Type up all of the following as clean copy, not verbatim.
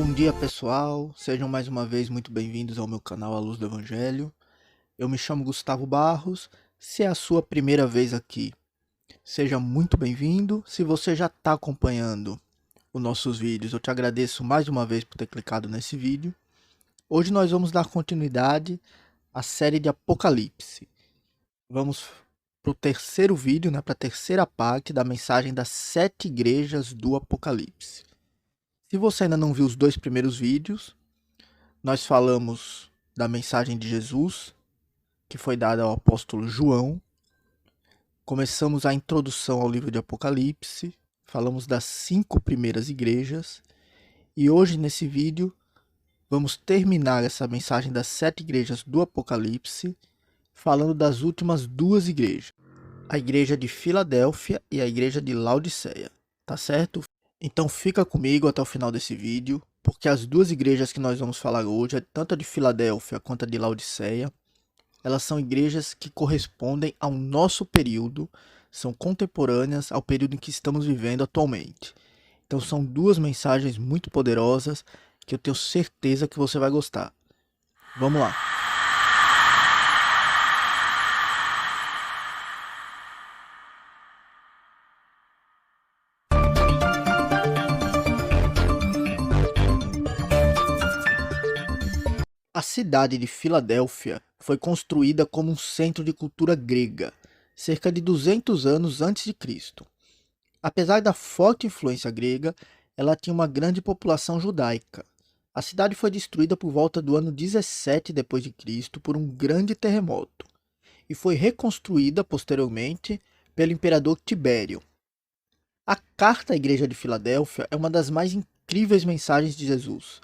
Bom dia pessoal, sejam mais uma vez muito bem-vindos ao meu canal A Luz do Evangelho. Eu me chamo Gustavo Barros, se é a sua primeira vez aqui, seja muito bem-vindo. Se você já está acompanhando os nossos vídeos, eu te agradeço mais uma vez por ter clicado nesse vídeo. Hoje nós vamos dar continuidade à série de Apocalipse. Vamos para o terceiro vídeo, para a terceira parte da mensagem das 7 igrejas do Apocalipse. Se você ainda não viu os 2 primeiros vídeos, nós falamos da mensagem de Jesus, que foi dada ao apóstolo João. Começamos a introdução ao livro de Apocalipse, falamos das 5 primeiras igrejas. E hoje, nesse vídeo, vamos terminar essa mensagem das 7 igrejas do Apocalipse, falando das últimas 2 igrejas. A igreja de Filadélfia e a igreja de Laodiceia, tá certo? Então fica comigo até o final desse vídeo, porque as 2 igrejas que nós vamos falar hoje, tanto a de Filadélfia quanto a de Laodiceia, elas são igrejas que correspondem ao nosso período, são contemporâneas ao período em que estamos vivendo atualmente. Então são 2 mensagens muito poderosas que eu tenho certeza que você vai gostar. Vamos lá! A cidade de Filadélfia foi construída como um centro de cultura grega, cerca de 200 anos antes de Cristo. Apesar da forte influência grega, ela tinha uma grande população judaica. A cidade foi destruída por volta do ano 17 d.C. por um grande terremoto e foi reconstruída posteriormente pelo imperador Tibério. A carta à igreja de Filadélfia é uma das mais incríveis mensagens de Jesus.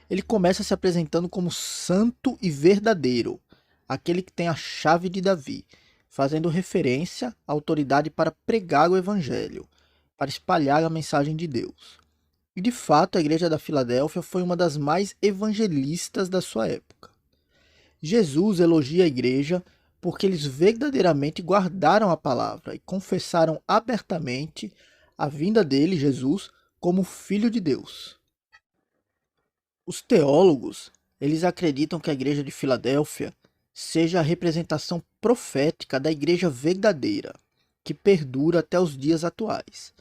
Ele começa se apresentando como santo e verdadeiro, aquele que tem a chave de Davi, fazendo referência à autoridade para pregar o evangelho, para espalhar a mensagem de Deus. E de fato, a igreja da Filadélfia foi uma das mais evangelistas da sua época. Jesus elogia a igreja porque eles verdadeiramente guardaram a palavra e confessaram abertamente a vinda dele, Jesus, como Filho de Deus. Os teólogos, eles acreditam que a igreja de Filadélfia seja a representação profética da igreja verdadeira, que perdura até os dias atuais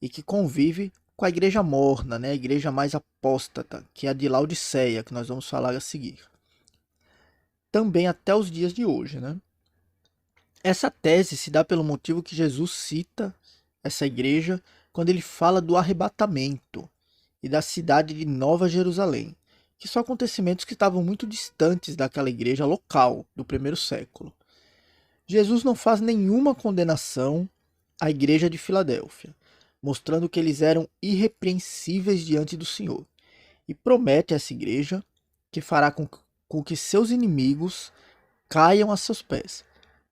e que convive com a igreja morna, a igreja mais apóstata, que é a de Laodiceia, que nós vamos falar a seguir. Também até os dias de hoje. Essa tese se dá pelo motivo que Jesus cita essa igreja quando ele fala do arrebatamento e da cidade de Nova Jerusalém, que são acontecimentos que estavam muito distantes daquela igreja local do primeiro século. Jesus não faz nenhuma condenação à igreja de Filadélfia, mostrando que eles eram irrepreensíveis diante do Senhor, e promete a essa igreja que fará com que seus inimigos caiam a seus pés,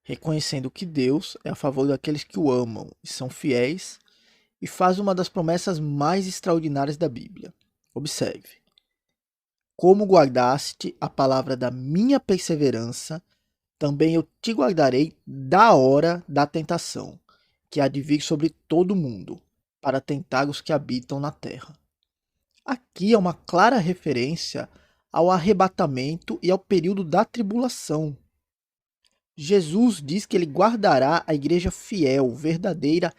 reconhecendo que Deus é a favor daqueles que o amam e são fiéis, e faz uma das promessas mais extraordinárias da Bíblia. Observe. Como guardaste a palavra da minha perseverança, também eu te guardarei da hora da tentação, que há de vir sobre todo o mundo, para tentar os que habitam na terra. Aqui é uma clara referência ao arrebatamento e ao período da tribulação. Jesus diz que ele guardará a igreja fiel, verdadeira,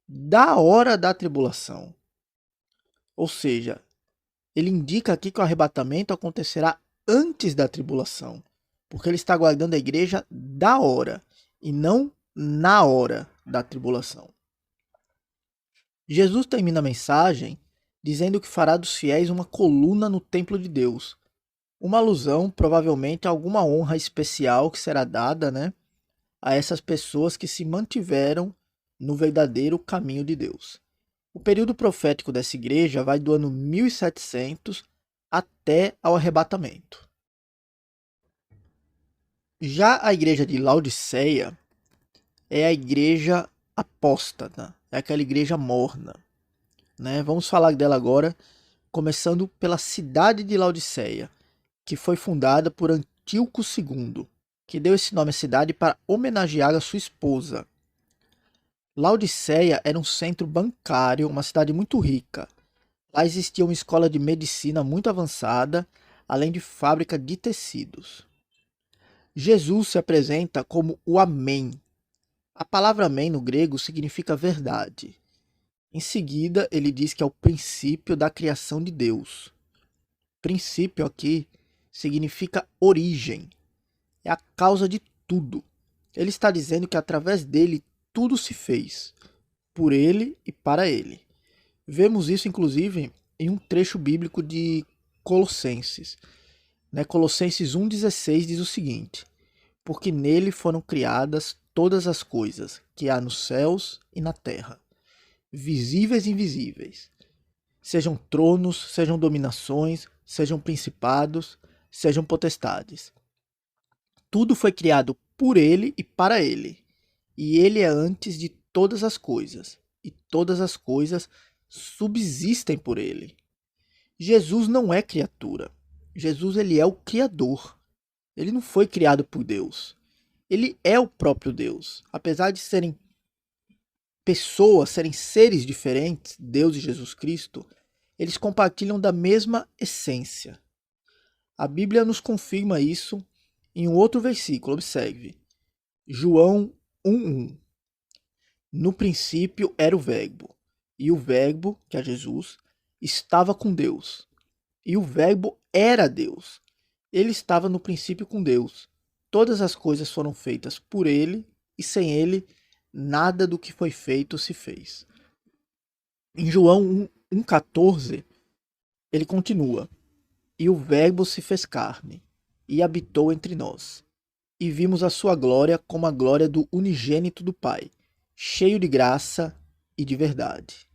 da hora da tribulação. Ou seja, ele indica aqui que o arrebatamento acontecerá antes da tribulação, porque ele está guardando a igreja da hora e não na hora da tribulação. Jesus termina a mensagem dizendo que fará dos fiéis uma coluna no templo de Deus, uma alusão provavelmente a alguma honra especial que será dada, a essas pessoas que se mantiveram no verdadeiro caminho de Deus. O período profético dessa igreja vai do ano 1700 até ao arrebatamento. Já a igreja de Laodiceia é a igreja apóstata, é aquela igreja morna. Vamos falar dela agora, começando pela cidade de Laodiceia, que foi fundada por Antíoco II, que deu esse nome à cidade para homenagear a sua esposa. Laodiceia era um centro bancário, uma cidade muito rica. Lá existia uma escola de medicina muito avançada, além de fábrica de tecidos. Jesus se apresenta como o Amém. A palavra Amém no grego significa verdade. Em seguida, ele diz que é o princípio da criação de Deus. Princípio aqui significa origem, é a causa de tudo. Ele está dizendo que através dele tudo se fez, por ele e para ele. Vemos isso, inclusive, em um trecho bíblico de Colossenses. Colossenses 1,16 diz o seguinte: porque nele foram criadas todas as coisas que há nos céus e na terra, visíveis e invisíveis, sejam tronos, sejam dominações, sejam principados, sejam potestades. Tudo foi criado por ele e para ele, e ele é antes de todas as coisas, e todas as coisas subsistem por ele. Jesus não é criatura. Jesus, ele é o Criador. Ele não foi criado por Deus. Ele é o próprio Deus. Apesar de serem pessoas, serem seres diferentes, Deus e Jesus Cristo, eles compartilham da mesma essência. A Bíblia nos confirma isso em um outro versículo, observe. João 1:1. No princípio era o Verbo, e o Verbo, que é Jesus, estava com Deus. E o Verbo era Deus. Ele estava no princípio com Deus. Todas as coisas foram feitas por ele, e sem ele, nada do que foi feito se fez. Em João 1,14, ele continua: e o Verbo se fez carne, e habitou entre nós. E vimos a sua glória como a glória do unigênito do Pai, cheio de graça e de verdade.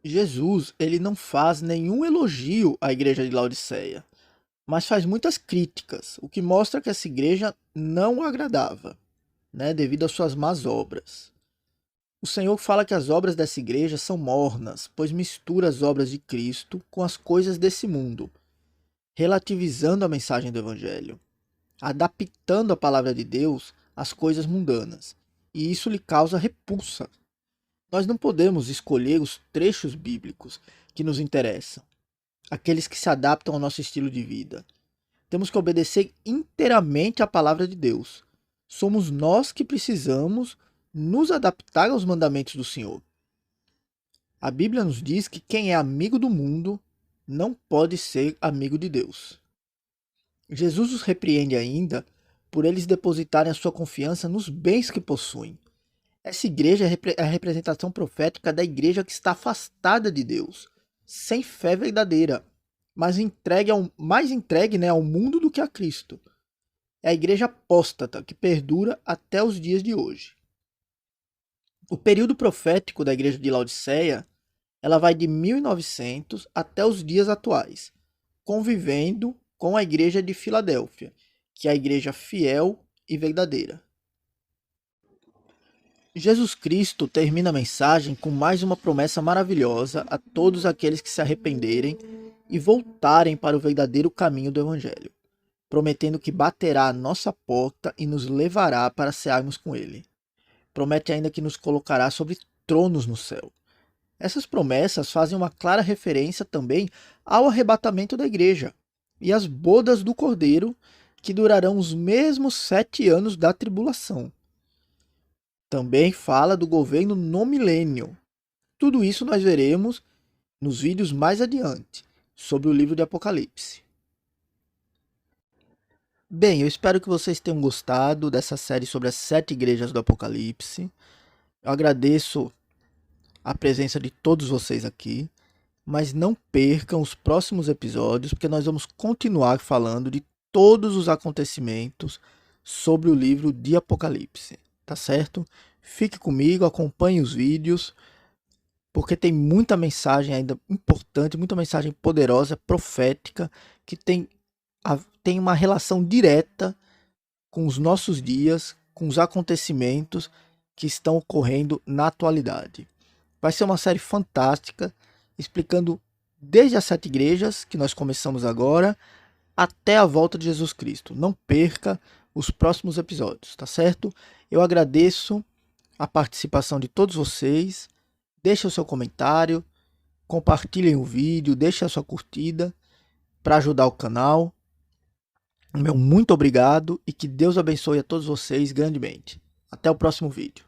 Jesus, ele não faz nenhum elogio à igreja de Laodiceia, mas faz muitas críticas, o que mostra que essa igreja não o agradava, devido às suas más obras. O Senhor fala que as obras dessa igreja são mornas, pois mistura as obras de Cristo com as coisas desse mundo, relativizando a mensagem do Evangelho, adaptando a palavra de Deus às coisas mundanas, e isso lhe causa repulsa. Nós não podemos escolher os trechos bíblicos que nos interessam, aqueles que se adaptam ao nosso estilo de vida. Temos que obedecer inteiramente à palavra de Deus. Somos nós que precisamos nos adaptar aos mandamentos do Senhor. A Bíblia nos diz que quem é amigo do mundo não pode ser amigo de Deus. Jesus os repreende ainda por eles depositarem a sua confiança nos bens que possuem. Essa igreja é a representação profética da igreja que está afastada de Deus, sem fé verdadeira, mas mais entregue ao mundo do que a Cristo. É a igreja apóstata que perdura até os dias de hoje. O período profético da igreja de Laodiceia, ela vai de 1900 até os dias atuais, convivendo com a igreja de Filadélfia, que é a igreja fiel e verdadeira. Jesus Cristo termina a mensagem com mais uma promessa maravilhosa a todos aqueles que se arrependerem e voltarem para o verdadeiro caminho do Evangelho, prometendo que baterá à nossa porta e nos levará para cearmos com ele. Promete ainda que nos colocará sobre tronos no céu. Essas promessas fazem uma clara referência também ao arrebatamento da igreja e às bodas do Cordeiro, que durarão os mesmos 7 anos da tribulação. Também fala do governo no milênio. Tudo isso nós veremos nos vídeos mais adiante, sobre o livro de Apocalipse. Bem, eu espero que vocês tenham gostado dessa série sobre as 7 igrejas do Apocalipse. Eu agradeço a presença de todos vocês aqui, mas não percam os próximos episódios, porque nós vamos continuar falando de todos os acontecimentos sobre o livro de Apocalipse. Tá certo? Fique comigo, acompanhe os vídeos, porque tem muita mensagem ainda importante, muita mensagem poderosa, profética, que tem uma relação direta com os nossos dias, com os acontecimentos que estão ocorrendo na atualidade. Vai ser uma série fantástica, explicando desde as 7 igrejas, que nós começamos agora, até a volta de Jesus Cristo. Não perca os próximos episódios, tá certo? Eu agradeço a participação de todos vocês. Deixe o seu comentário, compartilhem o vídeo, deixe a sua curtida para ajudar o canal. Meu muito obrigado e que Deus abençoe a todos vocês grandemente. Até o próximo vídeo.